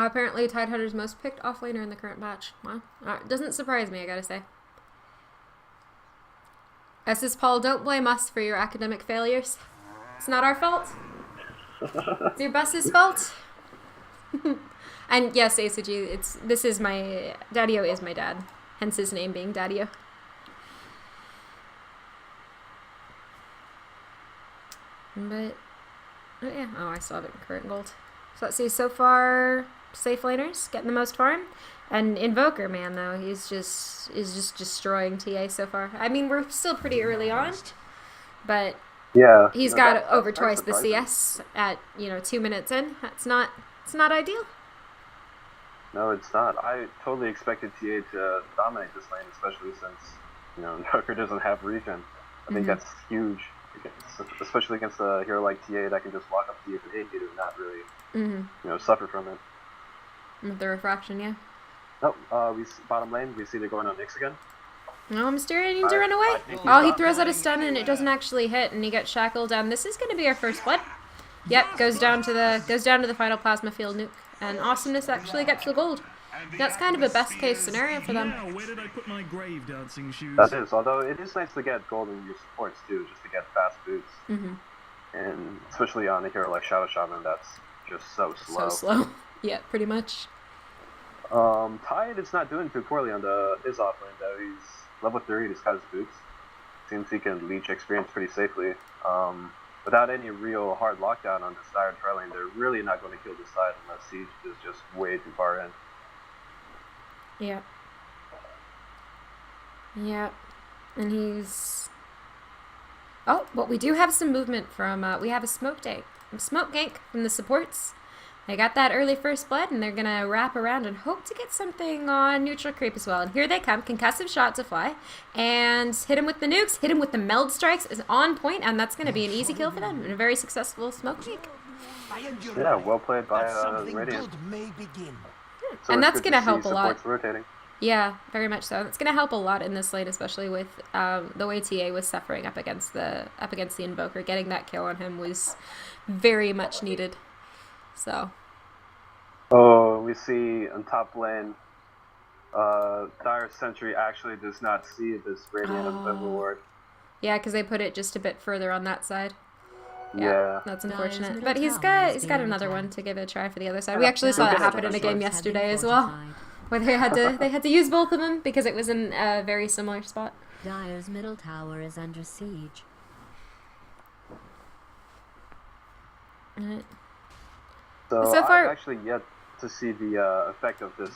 Apparently, Tidehunter's most picked offlaner in the current batch. Wow. Doesn't surprise me, I gotta say. SS Paul, don't blame us for your academic failures. It's not our fault. It's your bus's fault. And yes, ACG, this is my... Daddy-O is my dad. Hence his name being Daddy-O. But... Oh yeah, oh, I still have it in current gold. So let's see, so far, safe laners getting the most farm. And Invoker, man, though, is just destroying TA so far. I mean, we're still pretty early on, but yeah, he's got over twice the CS at, 2 minutes in. It's not ideal. No, it's not. I totally expected TA to dominate this lane, especially since, Invoker doesn't have regen. I think that's huge, especially against a hero like TA that can just walk up to you and hit you and not really, suffer from it. With the refraction, yeah. Oh, bottom lane, we see they're going on Nyx again. No, Mysterio needs to run away. Oh, he throws out a stun and it doesn't actually hit, and he gets shackled down. This is going to be our first blood. Yep, goes down to the final plasma field nuke, and Awesomeness actually gets the gold. That's kind of a best case scenario for them. Where did I put my grave dancing shoes? That is, although it is nice to get gold in your supports too, just to get fast boots. And especially on a hero like Shadow Shaman, that's just so slow. So slow. Yeah, pretty much. Tide is not doing too poorly on his offlane though. He's level 3, he's got his boots. Seems he can leech experience pretty safely. Without any real hard lockdown on this dire tri lane, they're really not going to kill this side unless Siege is just way too far in. Yeah. Yeah. And he's... Oh, but we do have some movement from, we have a smoke gank from the supports. They got that early first blood, and they're going to wrap around and hope to get something on neutral creep as well. And here they come, concussive shot to fly, and hit him with the nukes, hit him with the meld strikes, is on point, and that's going to be an easy kill for them, and a very successful smoke gank. Yeah, well played by Radiant. So and that's going to help a lot. Rotating. Yeah, very much so. It's going to help a lot in this lane, especially with the way TA was suffering up against the Invoker. Getting that kill on him was very much needed. So. Oh, we see on top lane, Dire Sentry actually does not see this Radiant reward. Yeah, because they put it just a bit further on that side. Yeah. That's unfortunate. But he's got another one to give it a try for the other side. We actually saw that happen in a game yesterday as well, where they had to use both of them because it was in a very similar spot. Dire's middle tower is under siege. Alright. So far, I've actually yet to see the effect of this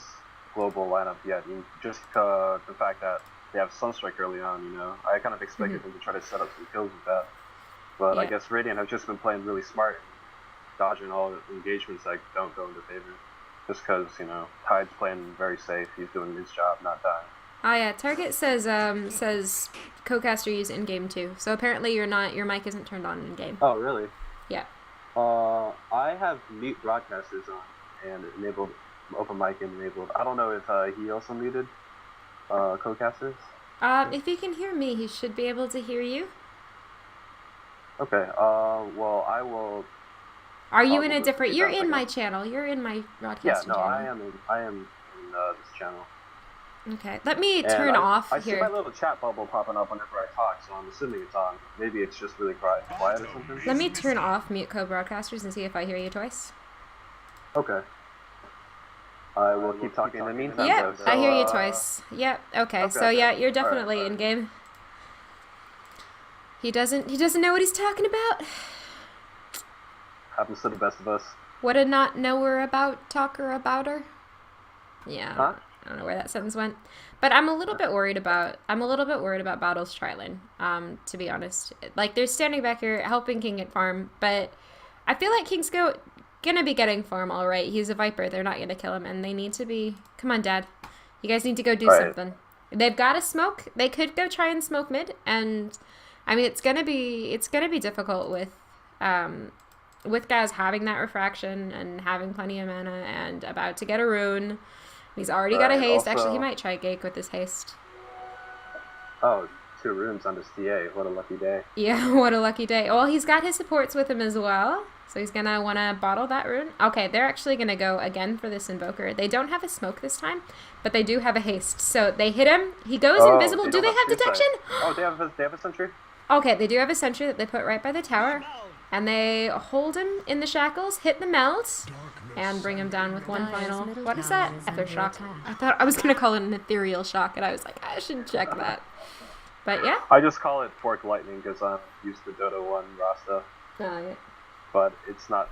global lineup yet. I mean, just the fact that they have Sunstrike early on, I kind of expected them to try to set up some kills with that. But I guess Radiant have just been playing really smart, dodging all the engagements that don't go into favor. Just because, Tide's playing very safe, he's doing his job, not dying. Oh yeah, Target says co-caster use in game too. So apparently your mic isn't turned on in game. Oh really? Yeah. I have mute broadcasters on and enabled open mic enabled. I don't know if he also muted co-casters. If he can hear me, he should be able to hear you. Okay. Well, I will. Are you in a different? You're in my channel. You're in my broadcasting channel. I am in this channel. Okay. Let me turn off I here. see my little chat bubble popping up whenever I talk, so I'm assuming it's on. Maybe it's just really quiet or something. Let me turn off mute co-broadcasters and see if I hear you twice. Okay. I will keep talking in the meantime. Yep, so, I hear you twice. Yep. Okay. So yeah, you're definitely in game. He doesn't know what he's talking about. Happens to the best of us. What a not knower about talker about her. Yeah. Huh? I don't know where that sentence went, but I'm a little bit worried about Battle's tri-lane, to be honest. Like, they're standing back here helping King get farm, but I feel like King's gonna be getting farm all right. He's a Viper. They're not gonna kill him, and they need to be. Come on, Dad. You guys need to go do something. They've got to smoke. They could go try and smoke mid, and I mean it's gonna be difficult with guys having that refraction and having plenty of mana and about to get a rune. He's already got a haste. Also, actually, he might try Gake with his haste. Oh, 2 runes on this TA. What a lucky day. Yeah, what a lucky day. Well, he's got his supports with him as well. So he's going to want to bottle that rune. Okay, they're actually going to go again for this Invoker. They don't have a smoke this time, but they do have a haste. So they hit him. He goes invisible. Do they have detection? Oh, they have a sentry? Okay, they do have a sentry that they put right by the tower. And they hold him in the shackles, hit the melt, and bring him down with one final. What is that? Ether shock. I thought I was going to call it an ethereal shock, and I was like, I should check that. But yeah. I just call it Fork Lightning because I'm used to Dota 1 Rasta. Oh, yeah. But it's not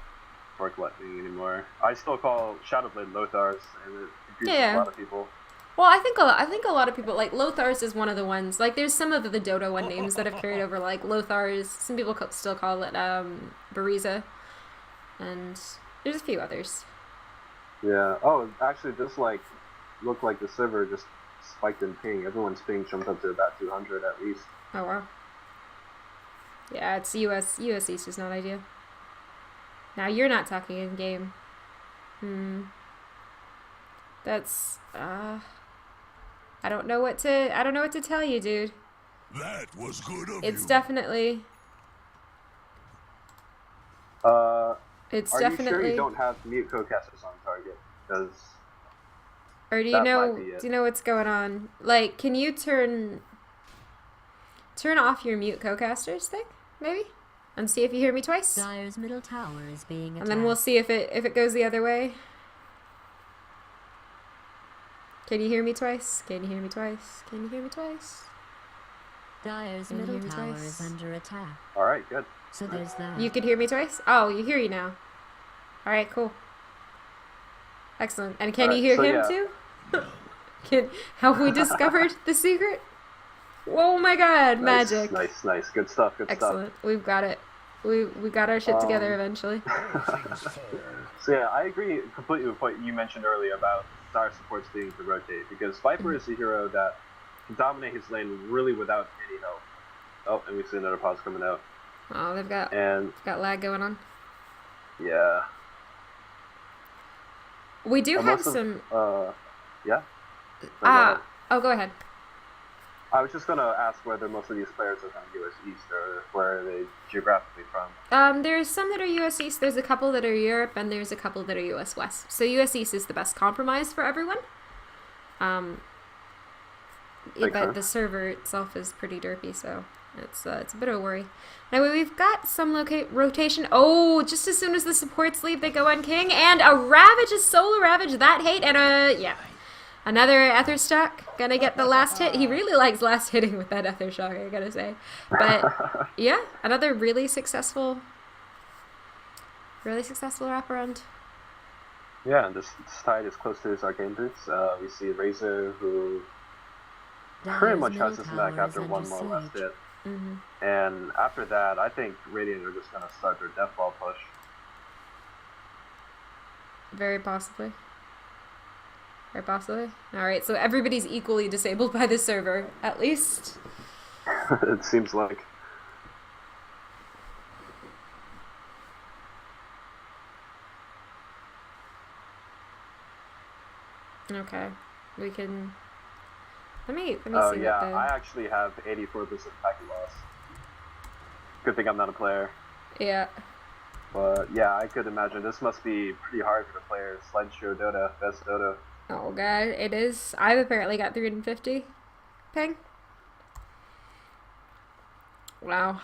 Fork Lightning anymore. I still call Shadowblade Lothars, and it confuses a lot of people. Well, I think a lot of people, like, Lothars is one of the ones, like, there's some of the Dota 1 names that have carried over, like, Lothars, some people still call it, Bariza, and there's a few others. Yeah, oh, actually, this, like, looked like the server just spiked in ping. Everyone's ping jumped up to about 200 at least. Oh, wow. Yeah, it's US East is not ideal. Now, you're not talking in-game. That's, I don't know what to tell you, dude. That was good of It's you. definitely. It's are definitely. you sure you don't have mute co-casters on target? Because. Or do you know what's going on? Like, can you turn off your mute co-casters thing, maybe, and see if you hear me twice? Dire's middle tower is being attacked. And then we'll see if it goes the other way. Can you hear me twice? Can you hear me twice? Can you hear me twice? Dire's middle tower is under attack. Alright, good. So there's that. You could hear me twice? Oh, you hear you now. Alright, cool. Excellent. And can you hear him too? Have we discovered the secret? Oh my god, magic. Nice. Good stuff, Excellent. We've got it. We got our shit together eventually. So yeah, I agree completely with what you mentioned earlier about Dire supports needing to rotate, because Viper is a hero that can dominate his lane really without any help. Oh, and we see another pause coming out. Oh, they've got lag going on. Yeah. We do have some. Yeah. Oh, go ahead. I was just gonna ask whether most of these players are from US East or where are they geographically from. There's some that are US East, there's a couple that are Europe, and there's a couple that are US West. So US East is the best compromise for everyone. But the server itself is pretty derpy, so it's a bit of a worry. Now we've got some rotation. Oh, just as soon as the supports leave, they go on King, and a Ravage, a solo Ravage, that hate, and yeah. Another Ether Shock, gonna get the last hit. He really likes last hitting with that Ether Shock, I gotta say. But yeah, another really successful wraparound. Yeah, and this tide is close to his Arcane Boots. We see Razor, who pretty much has his mech after one more last hit. Mm-hmm. And after that, I think Radiant are just gonna start their Death Ball push. Very possibly. Very possibly. Alright, so everybody's equally disabled by the server, at least. It seems like. Okay. We can... Let me see Oh yeah, I actually have 84% packet loss. Good thing I'm not a player. Yeah. But yeah, I could imagine this must be pretty hard for the players. Slideshow Dota, best Dota. Oh god, it is. I've apparently got 350 ping. Wow.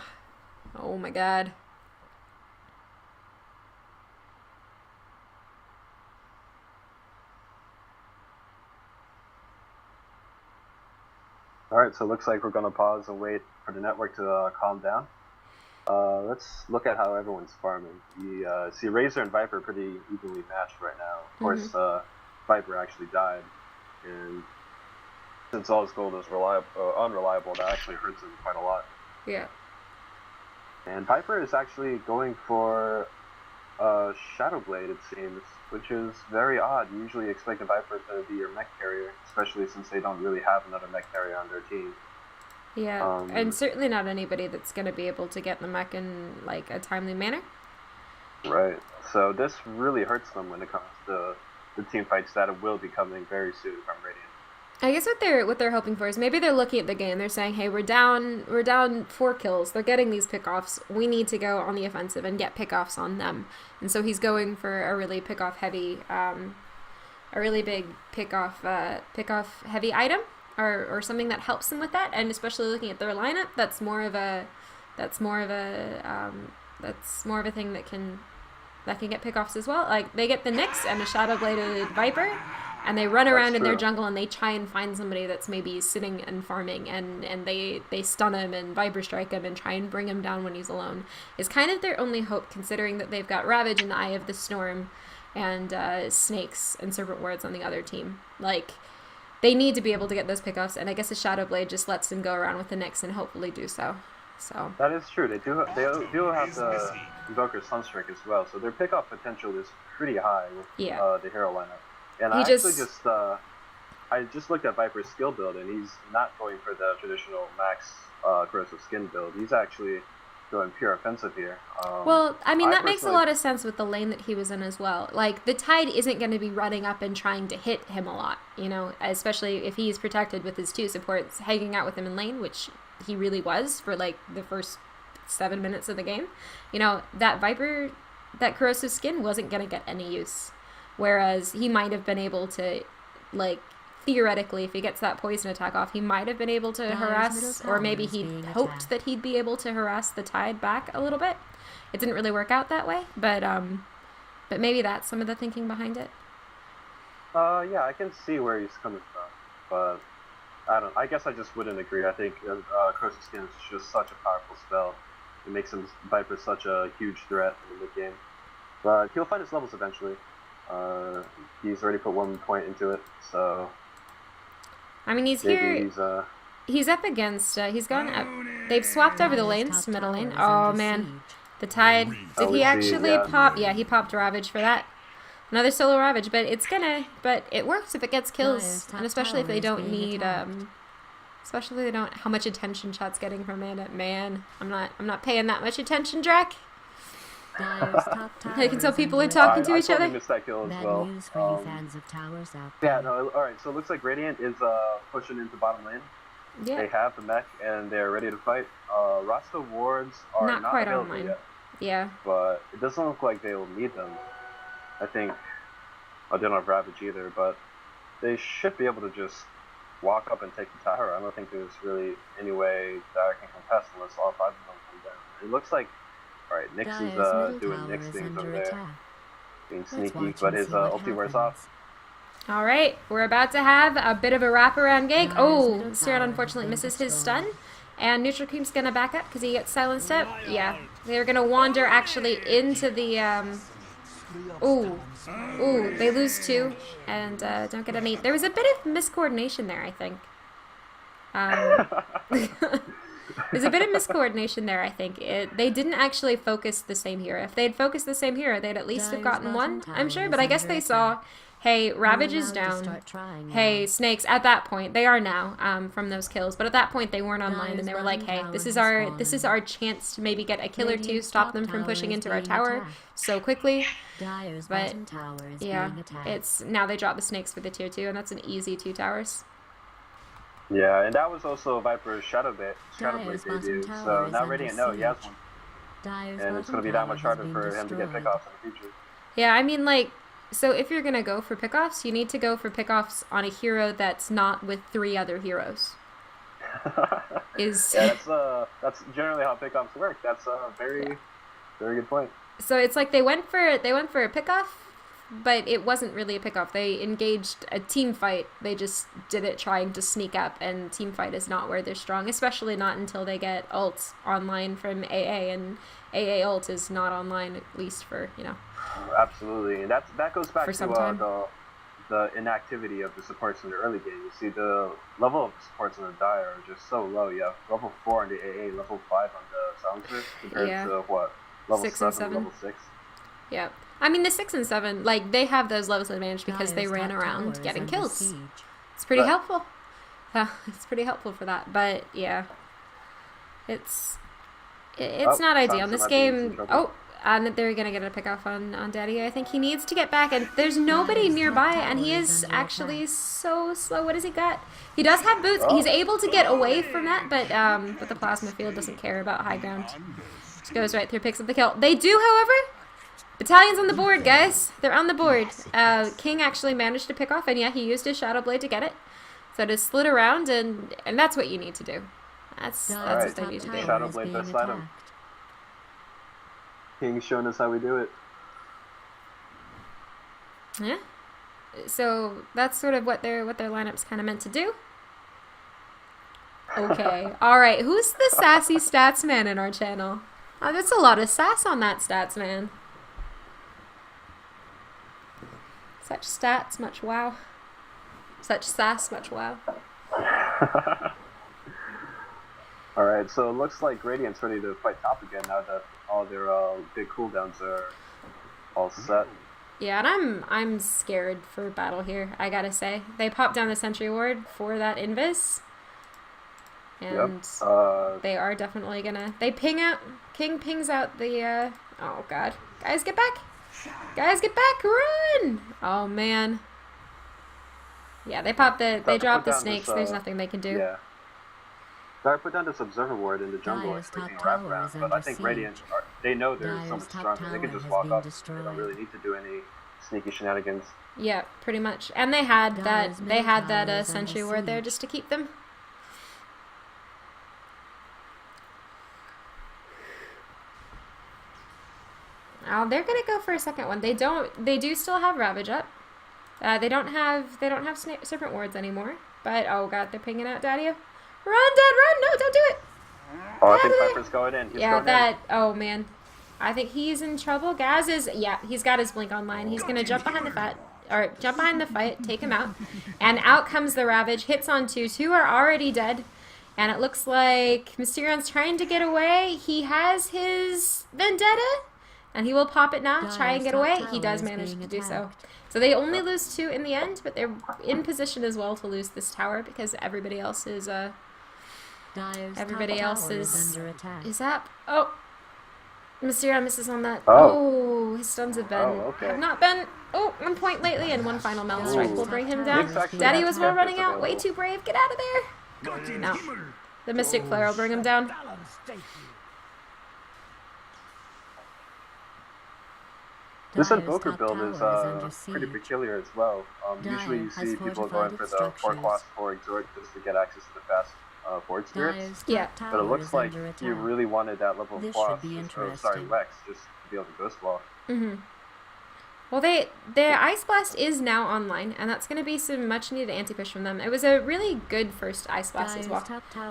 Oh my god. Alright, so it looks like we're going to pause and wait for the network to calm down. Let's look at how everyone's farming. We see Razor and Viper pretty evenly matched right now. Of course, Viper actually died, and since all his gold is unreliable, that actually hurts him quite a lot. Yeah. And Viper is actually going for Shadowblade, it seems, which is very odd. You usually expect a Viper to be your mech carrier, especially since they don't really have another mech carrier on their team. Yeah, and certainly not anybody that's going to be able to get the mech in, like, a timely manner. Right. So this really hurts them when it comes to the team fights that will be coming very soon from Radiant. I guess what they're hoping for is maybe they're looking at the game. They're saying, "Hey, we're down 4 kills. They're getting these pickoffs. We need to go on the offensive and get pickoffs on them." And so he's going for a really pickoff heavy, a really big pickoff heavy item, or something that helps them with that. And especially looking at their lineup, that's more of a thing that can get pickoffs as well. Like they get the Nyx and a Shadowbladed Viper. And they run around in their jungle and they try and find somebody that's maybe sitting and farming, and they stun him and Viper Strike him and try and bring him down when he's alone. Is kind of their only hope, considering that they've got Ravage in the Eye of the Storm and Snakes and Serpent Wards on the other team. Like, they need to be able to get those pickoffs, and I guess a Shadowblade just lets them go around with the Nyx and hopefully do so. So that is true. They do have the Invoker Sunstrike as well, so their pickoff potential is pretty high with the hero lineup. And I just looked at Viper's skill build, and he's not going for the traditional max corrosive skin build. He's actually going pure offensive here. Well, I mean, that makes a lot of sense with the lane that he was in as well. Like, the Tide isn't going to be running up and trying to hit him a lot, you know, especially if he's protected with his 2 supports hanging out with him in lane, which he really was for, like, the first 7 minutes of the game. You know, that Viper, that corrosive skin wasn't going to get any use. Whereas he might have been able to, like, theoretically, if he gets that poison attack off, he might have been able to harass, or maybe he hoped that he'd be able to harass the Tide back a little bit. It didn't really work out that way, but maybe that's some of the thinking behind it. Yeah, I can see where he's coming from, but I guess I just wouldn't agree. I think Corrosive Skin is just such a powerful spell. It makes him Viper such a huge threat in the mid game, but he'll find his levels eventually. He's already put 1 point into it, so I mean, he's here. He's up against. He's gone up. They've swapped over the lanes to middle lane. Oh man, the Tide. Did he actually pop? Yeah, he popped Ravage for that. Another solo Ravage, but But it works if it gets kills, and especially if they don't need. Especially if they don't. How much attention Chat's getting from it? Man, I'm not paying that much attention, Drac. I can tell people are talking to each other. I missed that kill as well. Yeah, no, alright, so it looks like Radiant is pushing into bottom lane. Yeah. They have the mech and they're ready to fight. Rasta wards are not quite available online yet. Yeah. But it doesn't look like they will need them. I think they don't have Ravage either, but they should be able to just walk up and take the tower. I don't think there's really any way that I can contest unless all 5 of them come down. It looks like alright, Nyx is doing Nyx things over there, being sneaky, but his ulti wears off. Alright, we're about to have a bit of a wraparound gank. Oh, Siren unfortunately misses his stun, and Neutral Cream's gonna back up because he gets silenced up. Yeah, they're gonna wander actually into the, Ooh, they lose 2, and don't get any. There was a bit of miscoordination there, I think. There's a bit of miscoordination there, I think. They didn't actually focus the same hero. If they'd focused the same hero, they'd at least have gotten 1, I'm sure. But I guess they saw, hey, Ravage is down. Hey, Snakes, at that point, they are now from those kills. But at that point, they weren't online, and they were like, hey, this is our chance to maybe get a kill or 2, stop them from pushing into our tower so quickly. But yeah, it's now they drop the Snakes for the tier 2, and that's an easy 2 towers. Yeah, and that was also Viper's Shadowblade debut, so now Radiant know he has one. And it's going to be that much harder for him to get pickoffs in the future. Yeah, I mean, like, so if you're going to go for pickoffs, you need to go for pickoffs on a hero that's not with 3 other heroes. Yeah, that's generally how pickoffs work. That's a very good point. So it's like they went for a pickoff, but it wasn't really a pickoff. They engaged a team fight. They just did it trying to sneak up, and team fight is not where they're strong, especially not until they get ult online from AA, and AA ult is not online, at least for, you know. Absolutely, and that goes back to the inactivity of the supports in the early game. You see the level of supports in the Dire are just so low. You have level 4 on the AA, level 5 on the Silencer, compared to what? Level 6 and 7, level 6. Yeah. I mean, the 6 and 7, like, they have those levels of advantage because they ran around getting kills. It's pretty helpful. It's pretty helpful for that. But, yeah. It's not ideal. In this game... Oh, And they're gonna get a pick off on Daddy. I think he needs to get back, and there's nobody nearby, and he is actually so slow. What has he got? He does have boots. He's able to get away from that, but the plasma field doesn't care about high ground. Just goes right through, picks up the kill. They do, however. Battalion's on the board, guys. They're on the board. King actually managed to pick off, and yeah, he used his Shadow Blade to get it. So just slid around, and that's what you need to do. That's what they need to do. Shadow Blade best item. King's showing us how we do it. Yeah. So that's sort of what their lineup's kind of meant to do. Okay. All right. Who's the sassy stats man in our channel? Oh, that's a lot of sass on that stats man. Such stats, much wow. Such sass, much wow. Alright, so it looks like Radiant's ready to fight top again now that all their big cooldowns are all set. Yeah, and I'm scared for battle here, I gotta say. They popped down the sentry ward for that invis. And they are definitely gonna... They ping out... King pings out the... Oh, God. Guys, get back! Guys, get back! Run! Oh, man. Yeah, they popped the... They dropped the snakes. There's nothing they can do. Yeah. I put down this observer ward in the jungle and freaking wrap around, but I think Radiant, they know they're so much stronger. They can just walk up. They don't really need to do any sneaky shenanigans. Yeah, pretty much. And they had that sentry ward there just to keep them. Oh, they're gonna go for a second one. They do still have Ravage up. They don't have Serpent wards anymore. But oh god, they're pinging out Daddy. Run, Dad, run! No, don't do it! Oh, I think Piper's going in. Oh man. I think he's in trouble. Gaz is, he's got his blink online. He's gonna jump behind the fight, take him out. And out comes the Ravage, hits on two. Two are already dead. And it looks like Mysterion's trying to get away. He has his Vendetta. And he will pop it now, try and get away. He does manage to do so. So they only lose two in the end, but they're in position as well to lose this tower because everybody else is up. Oh, Mysterion misses on that. Oh, his stuns have not been. Oh, 1 point lately, and one final Meld Strike will bring him down. Daddy was well running out, way too brave. Get out of there. No, the Mystic Flare will bring him down. This Invoker build is pretty peculiar as well. Usually you see people going for the 4-cost 4 Exhort just to get access to the fast board spirits. Yeah. But it looks like you really wanted that level of Wex just to be able to Ghost Wall. Well, their Ice Blast is now online, and that's going to be some much needed anti-push from them. It was a really good first Ice Blast as well.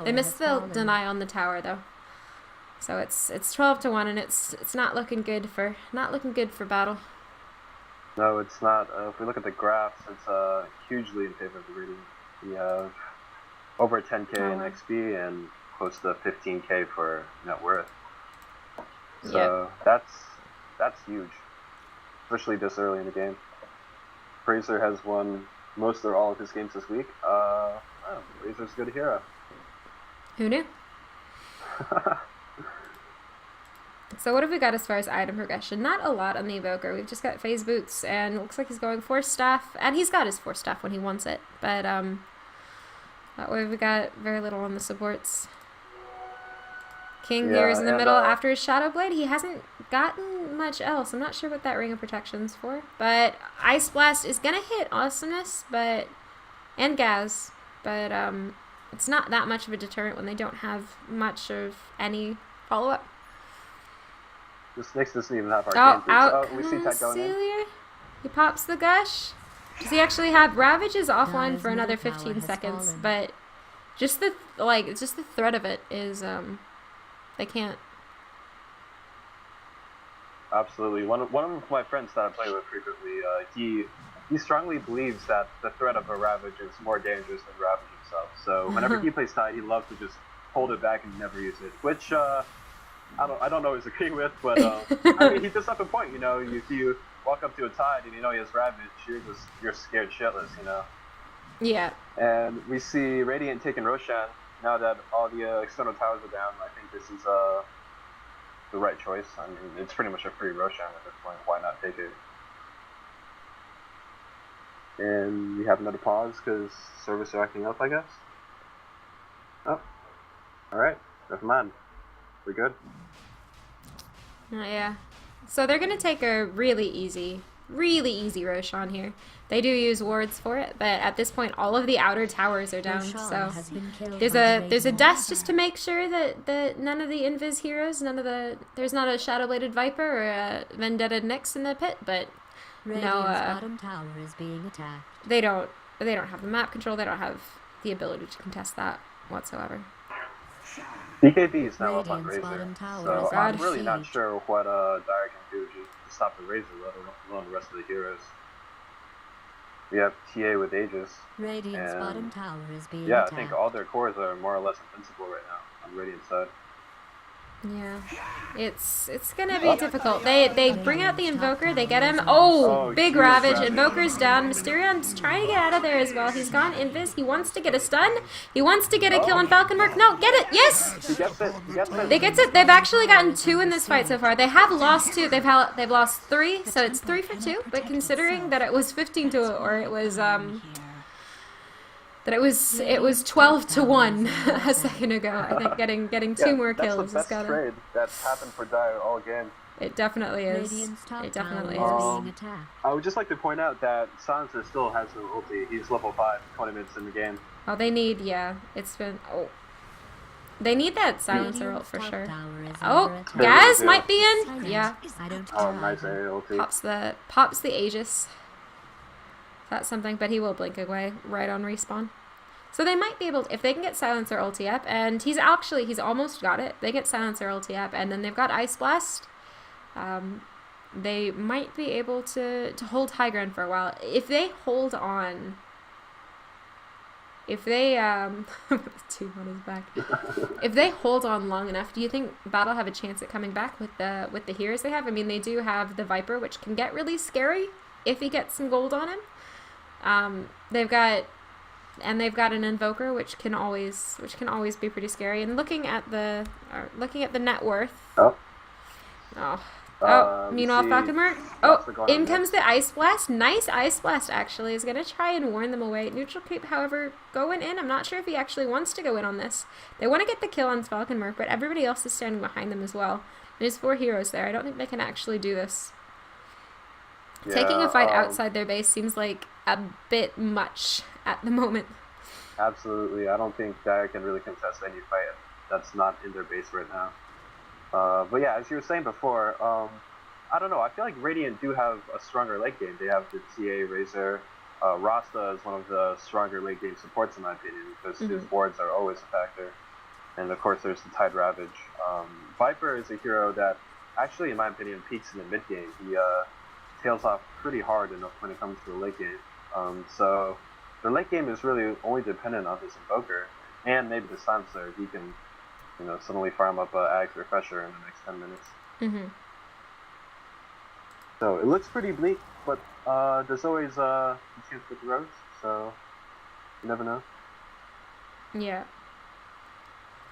They missed the deny on the tower though. So it's 12-1, and it's not looking good for battle. No, it's not. If we look at the graphs, it's hugely in favor of the Radiant. We have over 10k in XP and close to 15k for net worth. So that's huge, especially this early in the game. Fraser has won most or all of his games this week. Fraser's a good hero. Who knew? So what have we got as far as item progression? Not a lot on the Evoker. We've just got Phase Boots, and it looks like he's going Force Staff, and he's got his Force Staff when he wants it. But that way we got very little on the supports. King here is in the middle after his Shadow Blade. He hasn't gotten much else. I'm not sure what that Ring of Protection's for. But Ice Blast is gonna hit Awesomeness, and Gaz, but it's not that much of a deterrent when they don't have much of any follow-up. The Snakes doesn't even have our we see Tech going in. He pops the Gush. Does he actually have Ravage is offline for another 15 seconds, but just the threat of it is they can't. Absolutely. One of my friends that I play with frequently, he strongly believes that the threat of a Ravage is more dangerous than Ravage himself. So whenever he plays Tide, he loves to just hold it back and never use it, which I don't always agree with, but I mean, he does have a point. You know, if you walk up to a Tide and you know he has Ravage, you're scared shitless. You know. Yeah. And we see Radiant taking Roshan now that all the external towers are down. I think this is the right choice. I mean, it's pretty much a free Roshan at this point. Why not take it? And we have another pause because service are acting up, I guess. Oh, all right. Never mind. We're good. Yeah. So they're gonna take a really easy Roshan here. They do use wards for it, but at this point, all of the outer towers are down. So there's a desk just to make sure that none of the Invis heroes, there's not a Shadowbladed Viper or a Vendetta Nyx in the pit, but no, bottom tower is being attacked. they don't have the map control. They don't have the ability to contest that whatsoever. BKB is now up on Radiant's Razor, bottom tower so is I'm under really not siege. sure what Dire can do to stop the Razor, let alone the rest of the heroes. We have TA with Aegis. Radiant's and bottom tower is being yeah, attacked. I think all their cores are more or less invincible right now on Radiant side. Yeah, it's gonna be difficult. They bring out the Invoker, they get him. Oh, big huge Ravage. Ravage. Invoker's down. Mysterion's trying to get out of there as well. He's gone Invis. He wants to get a stun. He wants to get a kill on Falconmark. No, get it. Yes. He gets it. He gets it. They gets it. They've actually gotten 2 in this fight so far. They have lost 2. They've lost 3, so it's 3 for 2. But considering that it was 15 to, or it was that it was 12 to 1 a second ago. I think getting 2 more kills That's is the best trade that's happened for Dire all game. It definitely is. Radiant's top It definitely tower is. is being attacked. I would just like to point out that Silencer still has no ulti. He's level 5, 20 minutes in the game. Oh, they need, yeah. It's been, they need that silencer ult Radiant's for top sure. tower is Oh, under attack. Gaz Yeah. might be in. Yeah, I don't Oh, care. nice area ulti. pops the Aegis. That's something, but he will blink away right on respawn. So they might be able to, if they can get silencer ulti up, and he's almost got it. They get silencer ulti up, and then they've got Ice Blast. They might be able to hold high ground for a while. If they hold on, if they 2 on his back, if they hold on long enough, do you think Battle have a chance at coming back with the heroes they have? I mean, they do have the Viper, which can get really scary if he gets some gold on him. They've got an Invoker, which can always be pretty scary. And looking at the net worth. Meanwhile, Falconmark. In comes the Ice Blast. Nice Ice Blast, actually, is going to try and warn them away. Neutral Creep, however, going in. I'm not sure if he actually wants to go in on this. They want to get the kill on Falconmark, but everybody else is standing behind them as well. There's 4 heroes there. I don't think they can actually do this. Yeah, Taking a fight outside their base seems like a bit much at the moment. Absolutely. I don't think Dire can really contest any fight that's not in their base right now. But yeah, as you were saying before, I don't know. I feel like Radiant do have a stronger late game. They have the TA Razor. Rasta is one of the stronger late game supports in my opinion because his wards are always a factor. And of course there's the Tide Ravage. Viper is a hero that actually in my opinion peaks in the mid game. He tails off pretty hard enough when it comes to the late game. So the late game is really only dependent on his Invoker and maybe the Silencer. He can suddenly farm up Ag Refresher in the next 10 minutes. So it looks pretty bleak, but there's always a chance with the Rose, so you never know. Yeah.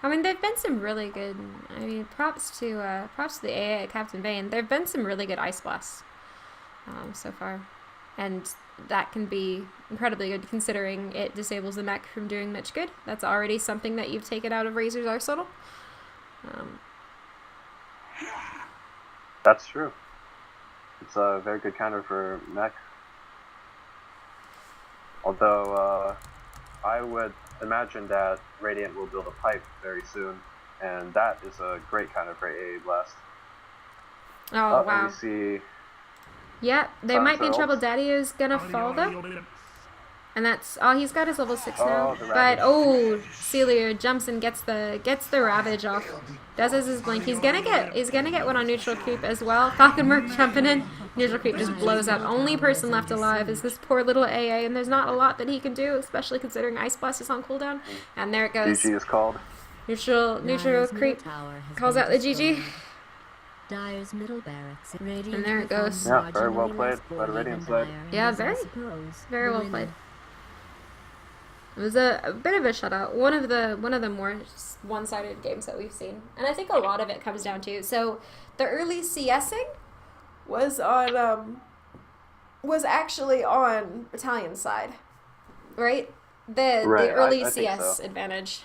I mean, there've been some really good. I mean, props to the AA at Captain Bane. There've been some really good Ice Blasts so far, and that can be incredibly good considering it disables the mech from doing much good. That's already something that you've taken out of Razor's arsenal. That's true. It's a very good counter for mech. Although I would imagine that Radiant will build a pipe very soon, and that is a great counter for AA Blast. Oh wow. And we see. Yeah, they might be in trouble. Daddy is gonna fall though. And that's he's got his level 6 now. But Celia jumps and gets the Ravage off. Does his blink. He's gonna get one on neutral creep as well. Falconmark jumping in. Neutral creep just blows up. Only person left alive is this poor little AA, and there's not a lot that he can do, especially considering Ice Blast is on cooldown. And there it goes. GG is called. Neutral creep calls out the GG. Dire's middle barracks. And there it goes. Yeah, very well played by the Radiant side. Yeah, very well played. It was a bit of a shutout. One of the more one-sided games that we've seen, and I think a lot of it comes down to the early CSing was on was actually on Battalion side, right? The early I CS so. advantage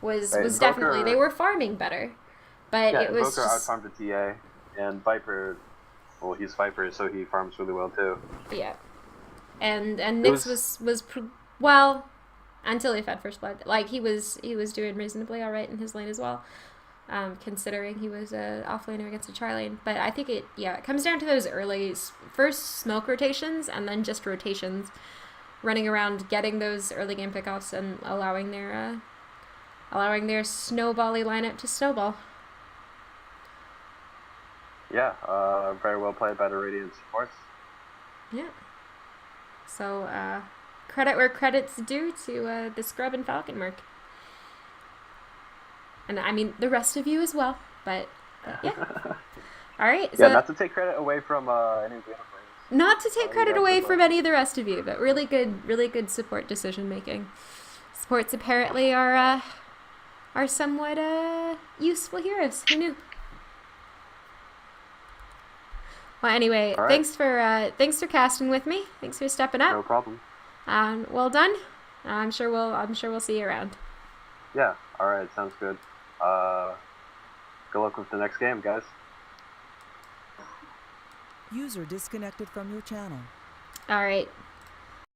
was Invoker, definitely, they were farming better, but it was Invoker just, outfarmed the TA, and Viper, well, he's Viper, so he farms really well too. yeah, and Nyx was well until he fed first blood. Like he was doing reasonably all right in his lane as well. Considering he was a offlaner against a tri-lane. But I think it comes down to those early first smoke rotations and then just rotations, running around, getting those early game pickoffs and allowing their snowbally lineup to snowball. Yeah, very well played by the Radiant supports. Yeah. So credit where credit's due to the Scrub and Falcon work. And I mean, the rest of you as well, but yeah. All right. So, not to take credit away from any of the other players. Not to take credit away from any of the rest of you, but really good support decision making. Supports apparently are somewhat useful heroes. Who knew? Well, anyway, right. thanks for casting with me. Thanks for stepping up. No problem. Well done. I'm sure we'll see you around. Yeah. All right. Sounds good. Good luck with the next game, guys. User disconnected from your channel. All right.